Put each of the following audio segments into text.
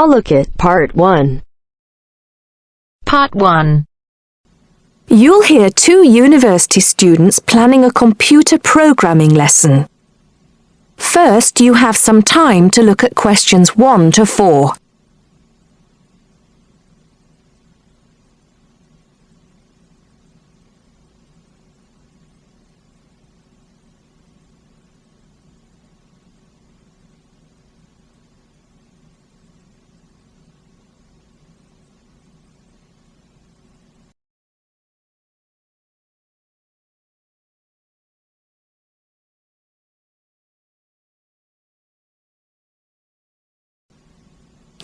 Now look at Part 1. Part 1. You'll hear two university students planning a computer programming lesson. First, you have some time to look at questions 1 to 4.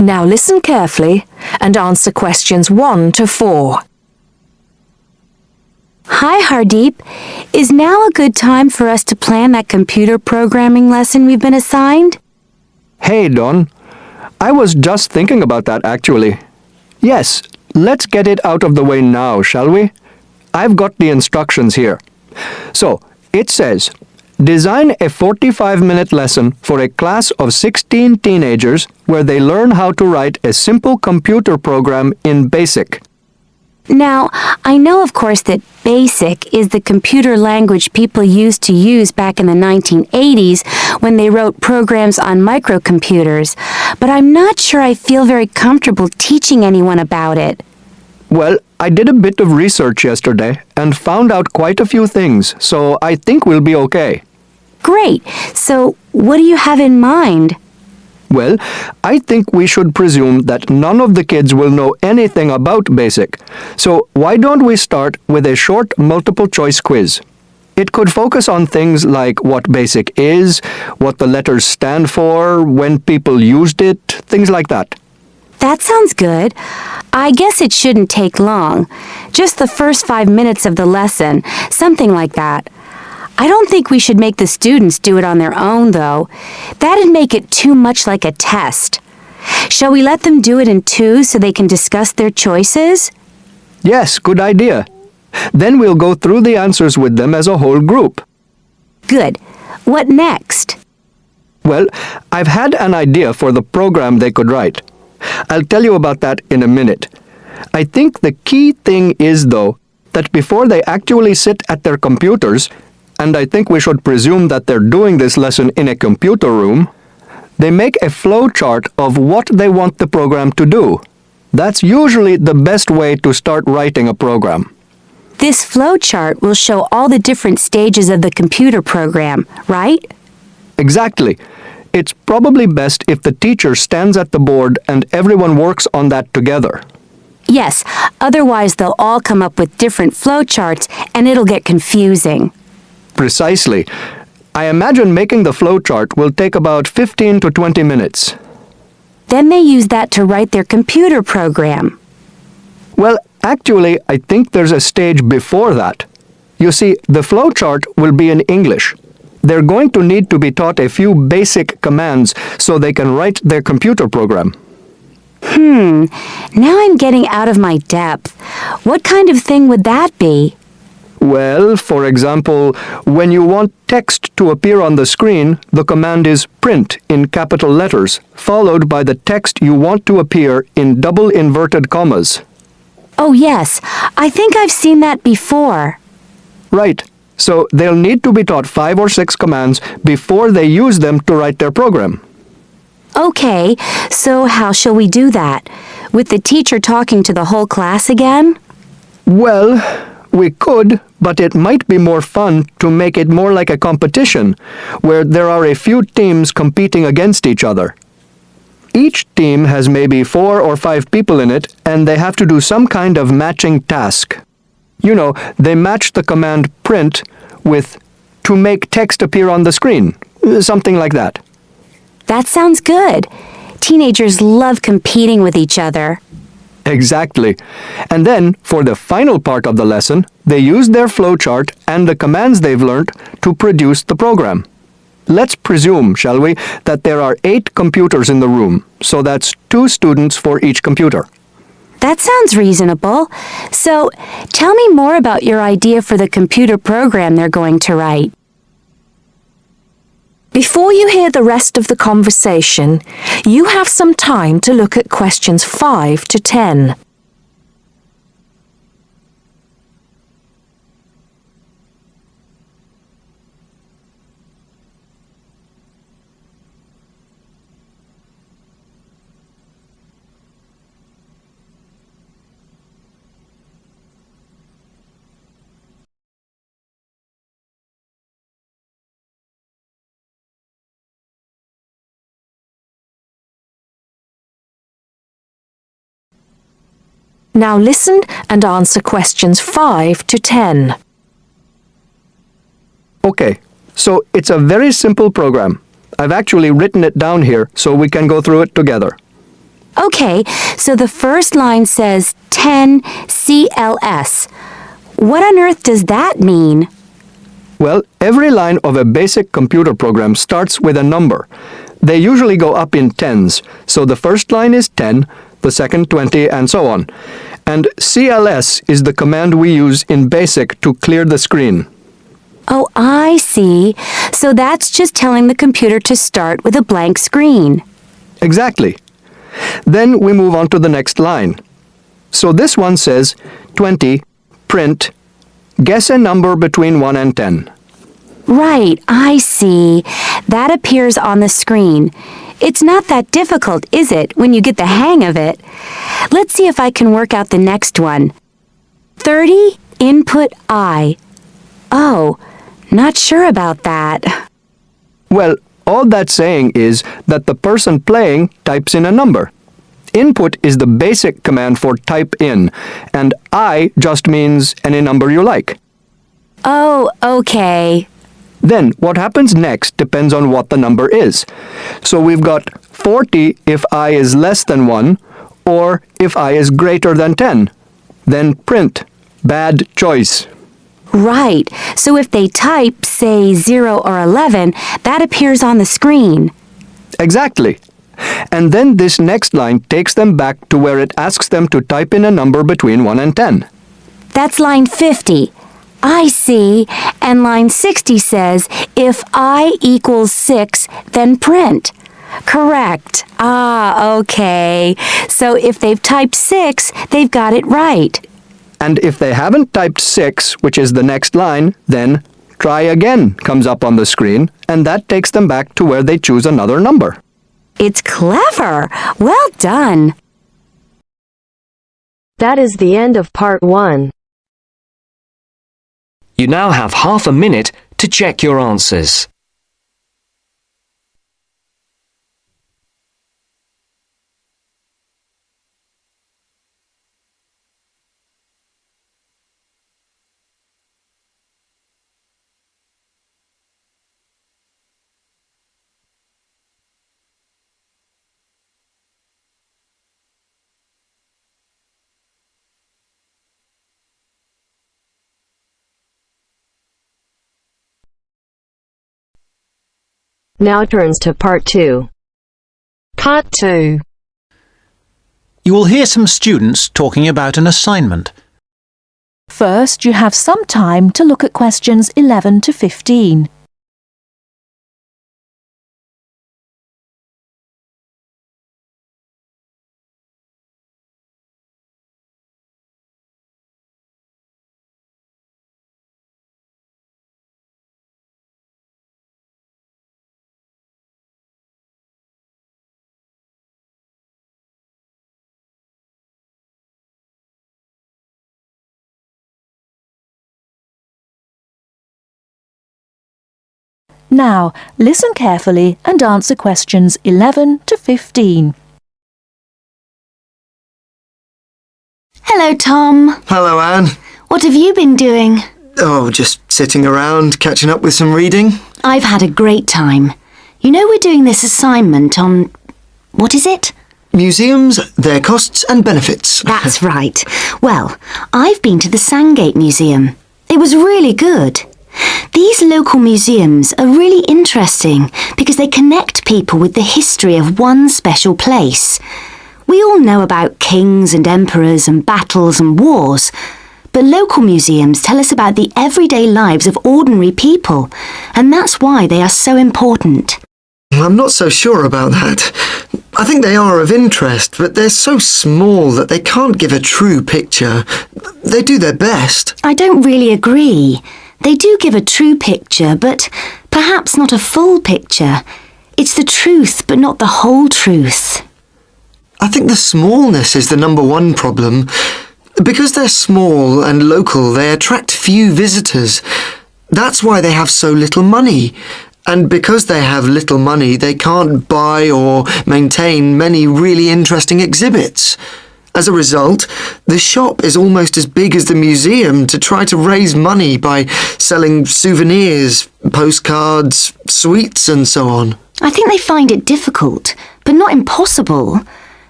Now listen carefully and answer questions 1 to 4. Hi, Hardeep. Is now a good time for us to plan that computer programming lesson we've been assigned? Hey, Dawn. I was just thinking about that, actually. Yes, let's get it out of the way now, shall we? I've got the instructions here. So, it says, design a 45-minute lesson for a class of 16 teenagers where they learn how to write a simple computer program in BASIC. Now, I know, of course, that BASIC is the computer language people used to use back in the 1980s when they wrote programs on microcomputers, but I'm not sure I feel very comfortable teaching anyone about it. Well, I did a bit of research yesterday and found out quite a few things, so I think we'll be okay. Great. So, what do you have in mind? Well, I think we should presume that none of the kids will know anything about BASIC. So why don't we start with a short multiple-choice quiz? It could focus on things like what BASIC is, what the letters stand for, when people used it, things like that. That sounds good. I guess it shouldn't take long. Just the first 5 minutes of the lesson, something like that. I don't think we should make the students do it on their own, though. That'd make it too much like a test. Shall we let them do it in twos so they can discuss their choices? Yes, good idea. Then we'll go through the answers with them as a whole group. Good. What next? Well, I've had an idea for the program they could write. I'll tell you about that in a minute. I think the key thing is, though, that before they actually sit at their computers, and I think we should presume that they're doing this lesson in a computer room, they make a flow chart of what they want the program to do. That's usually the best way to start writing a program. This flow chart will show all the different stages of the computer program, right? Exactly. It's probably best if the teacher stands at the board and everyone works on that together. Yes, otherwise they'll all come up with different flow charts and it'll get confusing. Precisely. I imagine making the flow chart will take about 15 to 20 minutes. Then they use that to write their computer program. Well, actually, I think there's a stage before that. You see, the flow chart will be in English. They're going to need to be taught a few basic commands so they can write their computer program. Now I'm getting out of my depth. What kind of thing would that be? Well, for example, when you want text to appear on the screen, the command is print in capital letters, followed by the text you want to appear in double inverted commas. Oh yes, I think I've seen that before. Right. So they'll need to be taught 5 or 6 commands before they use them to write their program. Okay, so how shall we do that? With the teacher talking to the whole class again? Well, we could, but it might be more fun to make it more like a competition, where there are a few teams competing against each other. Each team has maybe 4 or 5 people in it, and they have to do some kind of matching task. You know, they match the command print with to make text appear on the screen, something like that. That sounds good. Teenagers love competing with each other. Exactly. And then, for the final part of the lesson, they use their flowchart and the commands they've learned to produce the program. Let's presume, shall we, that there are 8 computers in the room, so that's 2 students for each computer. That sounds reasonable. So, tell me more about your idea for the computer program they're going to write. Before you hear the rest of the conversation, you have some time to look at questions 5 to 10. Now listen and answer questions 5 to 10. Okay, so it's a very simple program. I've actually written it down here so we can go through it together. Okay, so the first line says 10 CLS. What on earth does that mean? Well, every line of a basic computer program starts with a number. They usually go up in tens, so the first line is 10, the second 20, and so on. And CLS is the command we use in BASIC to clear the screen. Oh, I see. So that's just telling the computer to start with a blank screen. Exactly. Then we move on to the next line. So this one says 20, print, guess a number between 1 and 10. Right, I see. That appears on the screen. It's not that difficult, is it, when you get the hang of it? Let's see if I can work out the next one. 30, input I. Oh, not sure about that. Well, all that's saying is that the person playing types in a number. Input is the basic command for type in, and I just means any number you like. Oh, okay. Then what happens next depends on what the number is. So we've got 40 if I is less than 1, or if I is greater than 10. Then print. Bad choice. Right, so if they type, say, 0 or 11, that appears on the screen. Exactly. And then this next line takes them back to where it asks them to type in a number between 1 and 10. That's line 50. I see. And line 60 says, if I equals 6, then print. Correct. Ah, okay. So if they've typed 6, they've got it right. And if they haven't typed 6, which is the next line, then try again comes up on the screen, and that takes them back to where they choose another number. It's clever. Well done. That is the end of part 1. You now have half a minute to check your answers. Now turns to part 2. Part 2. You will hear some students talking about an assignment. First, you have some time to look at questions 11 to 15. Now, listen carefully and answer questions 11 to 15. Hello, Tom. Hello, Anne. What have you been doing? Oh, just sitting around, catching up with some reading. I've had a great time. You know we're doing this assignment on... what is it? Museums, their costs and benefits. That's right. Well, I've been to the Sandgate Museum. It was really good. These local museums are really interesting because they connect people with the history of one special place. We all know about kings and emperors and battles and wars, But local museums tell us about the everyday lives of ordinary people, and that's why they are so important. I'm not so sure about that. I think they are of interest, but they're so small that they can't give a true picture. They do their best. I don't really agree. They do give a true picture, but perhaps not a full picture. It's the truth, but not the whole truth. I think the smallness is the number one problem. Because they're small and local, they attract few visitors. That's why they have so little money. And because they have little money, they can't buy or maintain many really interesting exhibits. As a result, the shop is almost as big as the museum to try to raise money by selling souvenirs, postcards, sweets and so on. I think they find it difficult, but not impossible.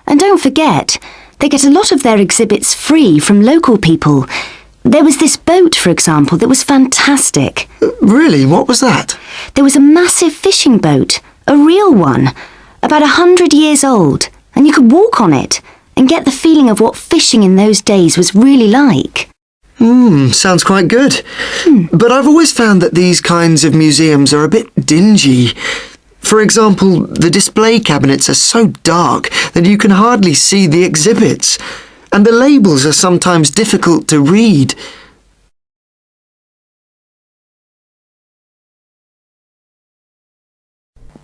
And don't forget, they get a lot of their exhibits free from local people. There was this boat, for example, that was fantastic. Really? What was that? There was a massive fishing boat, a real one, about 100 years old, and you could walk on it and get the feeling of what fishing in those days was really like. Sounds quite good. But I've always found that these kinds of museums are a bit dingy. For example, the display cabinets are so dark that you can hardly see the exhibits, and the labels are sometimes difficult to read.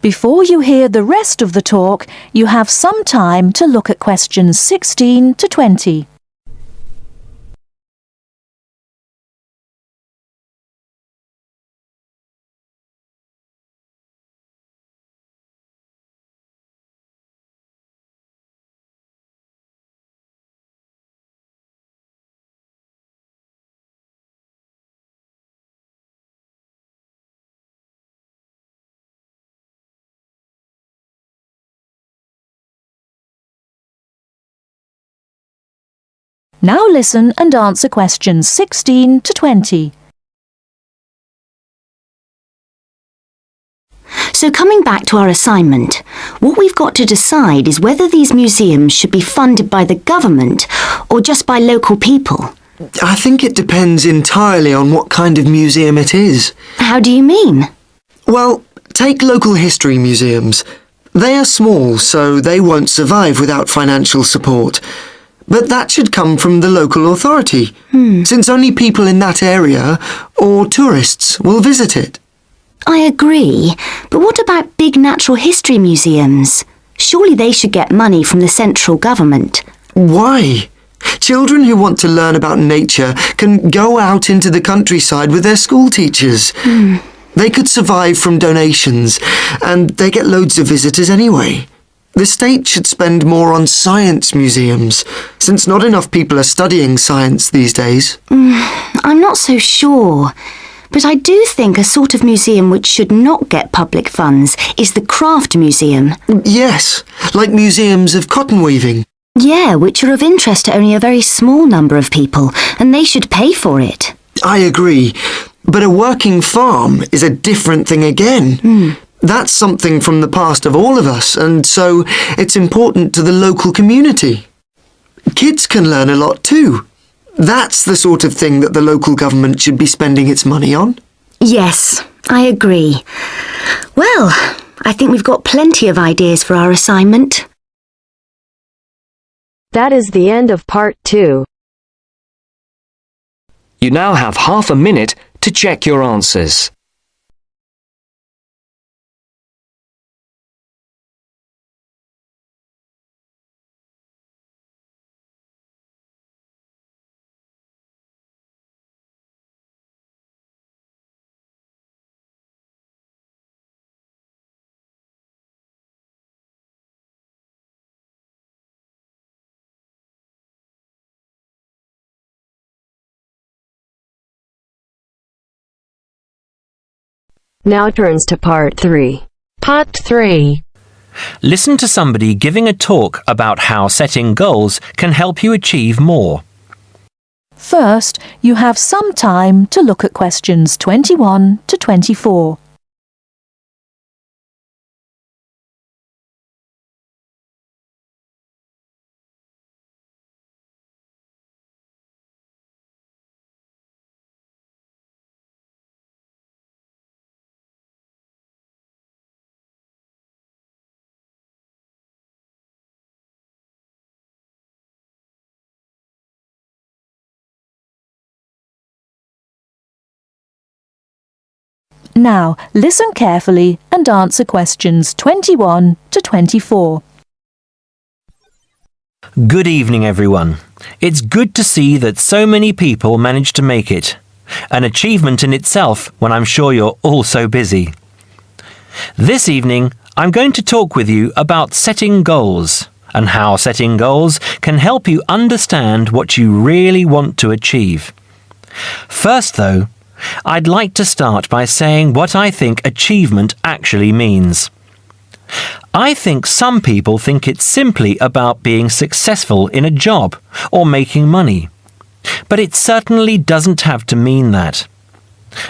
Before you hear the rest of the talk, you have some time to look at questions 16 to 20. Now listen and answer questions 16 to 20. So coming back to our assignment, what we've got to decide is whether these museums should be funded by the government or just by local people. I think it depends entirely on what kind of museum it is. How do you mean? Well, take local history museums. They are small, so they won't survive without financial support. But that should come from the local authority, since only people in that area or tourists will visit it. I agree, but what about big natural history museums? Surely they should get money from the central government. Why? Children who want to learn about nature can go out into the countryside with their school teachers. They could survive from donations, and they get loads of visitors anyway. The state should spend more on science museums, since not enough people are studying science these days. I'm not so sure, but I do think a sort of museum which should not get public funds is the craft museum. Yes, like museums of cotton weaving. Yeah, which are of interest to only a very small number of people, and they should pay for it. I agree, but a working farm is a different thing again. That's something from the past of all of us, and so it's important to the local community. Kids can learn a lot too. That's the sort of thing that the local government should be spending its money on. Yes, I agree. Well, I think we've got plenty of ideas for our assignment. That is the end of part 2. You now have half a minute to check your answers. Now turns to part 3. Part 3. Listen to somebody giving a talk about how setting goals can help you achieve more. First, you have some time to look at questions 21 to 24. Now, listen carefully and answer questions 21 to 24. Good evening, everyone. It's good to see that so many people managed to make it. An achievement in itself when I'm sure you're all so busy. This evening, I'm going to talk with you about setting goals and how setting goals can help you understand what you really want to achieve. First, though, I'd like to start by saying what I think achievement actually means. I think some people think it's simply about being successful in a job or making money, but it certainly doesn't have to mean that.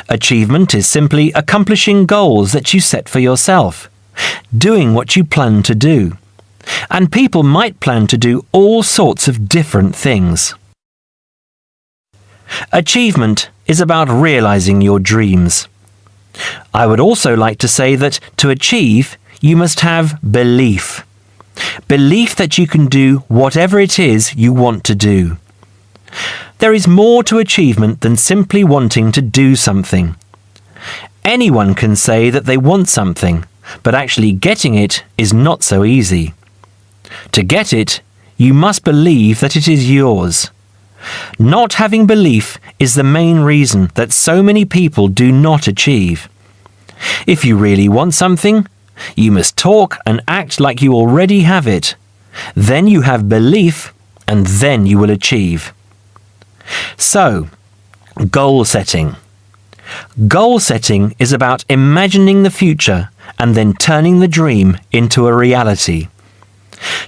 Achievement is simply accomplishing goals that you set for yourself, doing what you plan to do. And people might plan to do all sorts of different things. Achievement is about realizing your dreams. I would also like to say that to achieve, you must have belief. Belief that you can do whatever it is you want to do. There is more to achievement than simply wanting to do something. Anyone can say that they want something, but actually getting it is not so easy. To get it, you must believe that it is yours. Not having belief is the main reason that so many people do not achieve. If you really want something, you must talk and act like you already have it. Then you have belief, and then you will achieve. So, goal setting. Goal setting is about imagining the future and then turning the dream into a reality.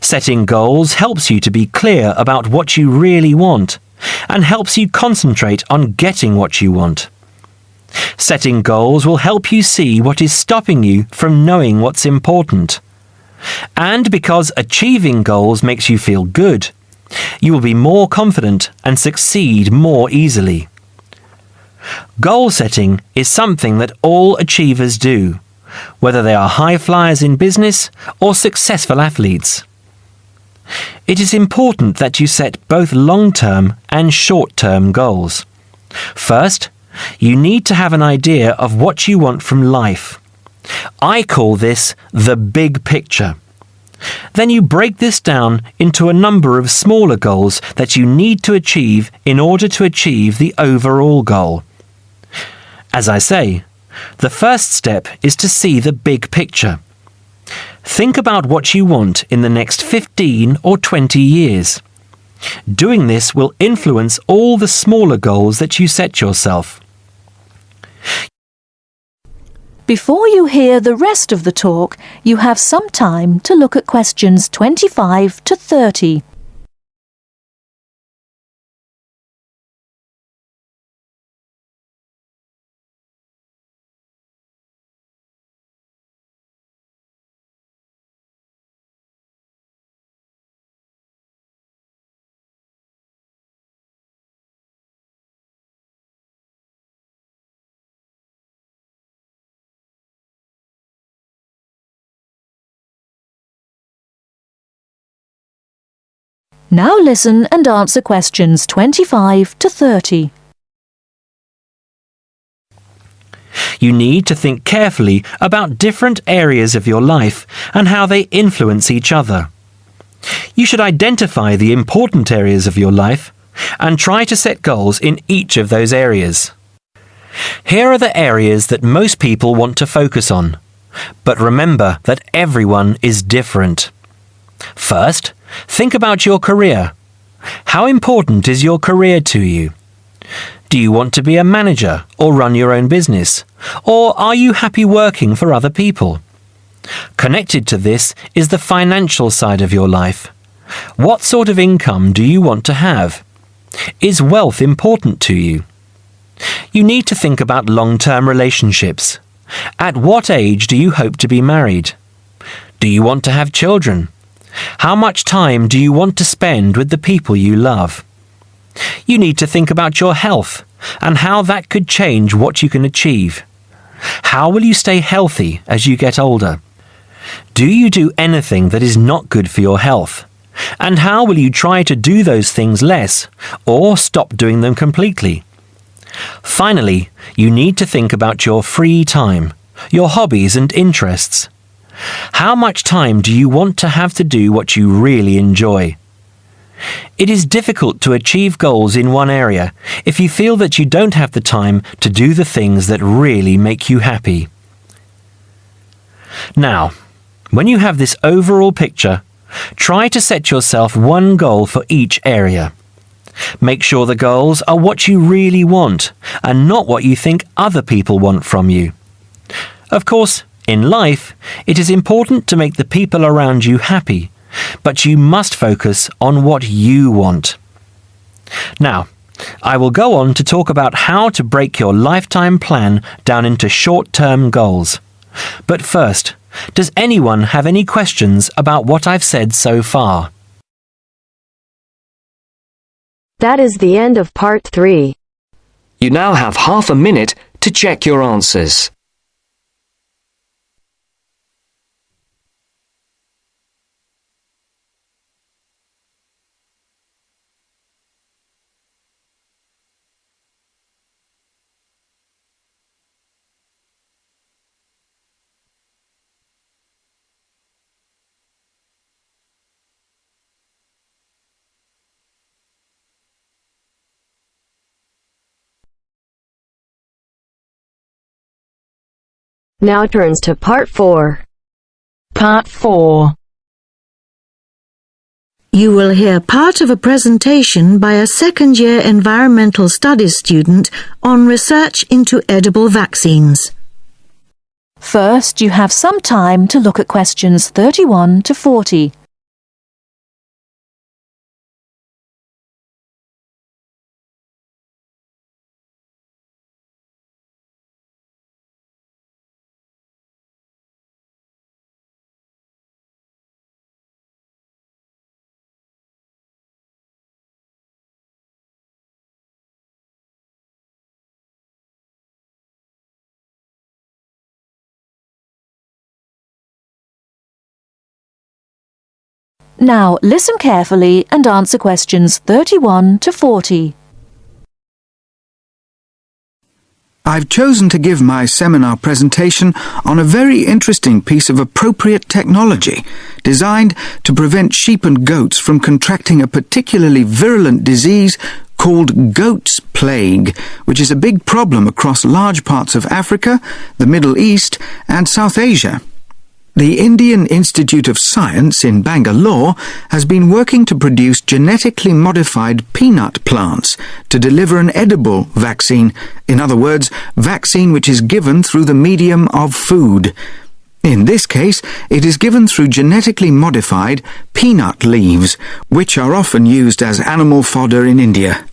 Setting goals helps you to be clear about what you really want and helps you concentrate on getting what you want. Setting goals will help you see what is stopping you from knowing what's important. And because achieving goals makes you feel good, you will be more confident and succeed more easily. Goal setting is something that all achievers do, whether they are high flyers in business or successful athletes. It is important that you set both long-term and short-term goals. First, you need to have an idea of what you want from life. I call this the big picture. Then you break this down into a number of smaller goals that you need to achieve in order to achieve the overall goal. As I say, the first step is to see the big picture. Think about what you want in the next 15 or 20 years. Doing this will influence all the smaller goals that you set yourself. Before you hear the rest of the talk, you have some time to look at questions 25 to 30. Now listen and answer questions 25 to 30. You need to think carefully about different areas of your life and how they influence each other. You should identify the important areas of your life and try to set goals in each of those areas. Here are the areas that most people want to focus on, but remember that everyone is different. First, think about your career. How important is your career to you? Do you want to be a manager or run your own business? Or are you happy working for other people? Connected to this is the financial side of your life. What sort of income do you want to have? Is wealth important to you? You need to think about long-term relationships. At what age do you hope to be married? Do you want to have children? How much time do you want to spend with the people you love? You need to think about your health and how that could change what you can achieve. How will you stay healthy as you get older? Do you do anything that is not good for your health? And how will you try to do those things less or stop doing them completely? Finally, you need to think about your free time, your hobbies and interests. How much time do you want to have to do what you really enjoy? It is difficult to achieve goals in one area if you feel that you don't have the time to do the things that really make you happy. Now, when you have this overall picture, try to set yourself one goal for each area. Make sure the goals are what you really want and not what you think other people want from you. Of course, in life, it is important to make the people around you happy, but you must focus on what you want. Now, I will go on to talk about how to break your lifetime plan down into short-term goals. But first, does anyone have any questions about what I've said so far? That is the end of part 3. You now have half a minute to check your answers. Now turns to part 4. Part 4. You will hear part of a presentation by a second-year environmental studies student on research into edible vaccines. First, you have some time to look at questions 31 to 40. Now listen carefully and answer questions 31 to 40. I've chosen to give my seminar presentation on a very interesting piece of appropriate technology designed to prevent sheep and goats from contracting a particularly virulent disease called goat's plague, which is a big problem across large parts of Africa, the Middle East and South Asia. The Indian Institute of Science in Bangalore has been working to produce genetically modified peanut plants to deliver an edible vaccine, in other words, vaccine which is given through the medium of food. In this case, it is given through genetically modified peanut leaves, which are often used as animal fodder in India.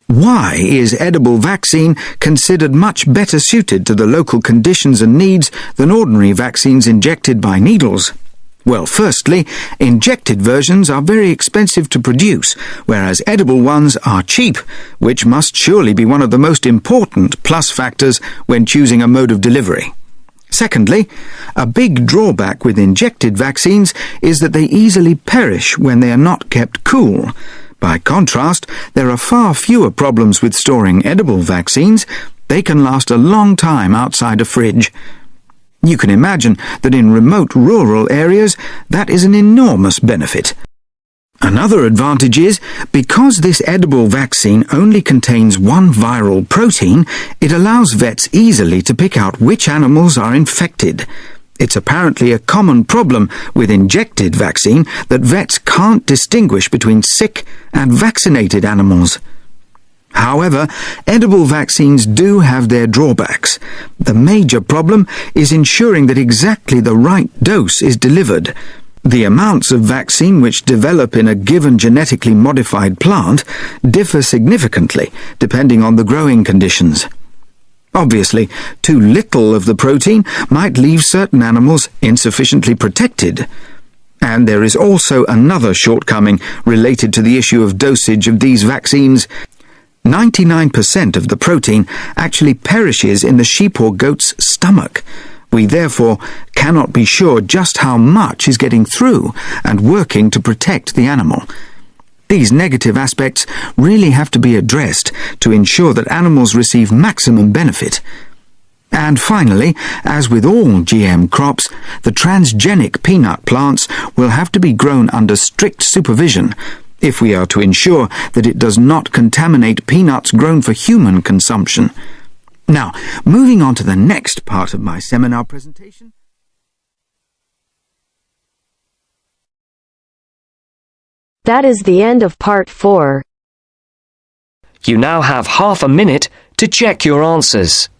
Why is edible vaccine considered much better suited to the local conditions and needs than ordinary vaccines injected by needles? Well, firstly, injected versions are very expensive to produce, whereas edible ones are cheap, which must surely be one of the most important plus factors when choosing a mode of delivery. Secondly, a big drawback with injected vaccines is that they easily perish when they are not kept cool. By contrast, there are far fewer problems with storing edible vaccines. They can last a long time outside a fridge. You can imagine that in remote rural areas, that is an enormous benefit. Another advantage is, because this edible vaccine only contains one viral protein, it allows vets easily to pick out which animals are infected. It's apparently a common problem with injected vaccine that vets can't distinguish between sick and vaccinated animals. However, edible vaccines do have their drawbacks. The major problem is ensuring that exactly the right dose is delivered. The amounts of vaccine which develop in a given genetically modified plant differ significantly depending on the growing conditions. Obviously, too little of the protein might leave certain animals insufficiently protected. And there is also another shortcoming related to the issue of dosage of these vaccines. 99% of the protein actually perishes in the sheep or goat's stomach. We therefore cannot be sure just how much is getting through and working to protect the animal. These negative aspects really have to be addressed to ensure that animals receive maximum benefit. And finally, as with all GM crops, the transgenic peanut plants will have to be grown under strict supervision if we are to ensure that it does not contaminate peanuts grown for human consumption. Now, moving on to the next part of my seminar presentation. That is the end of part 4. You now have half a minute to check your answers.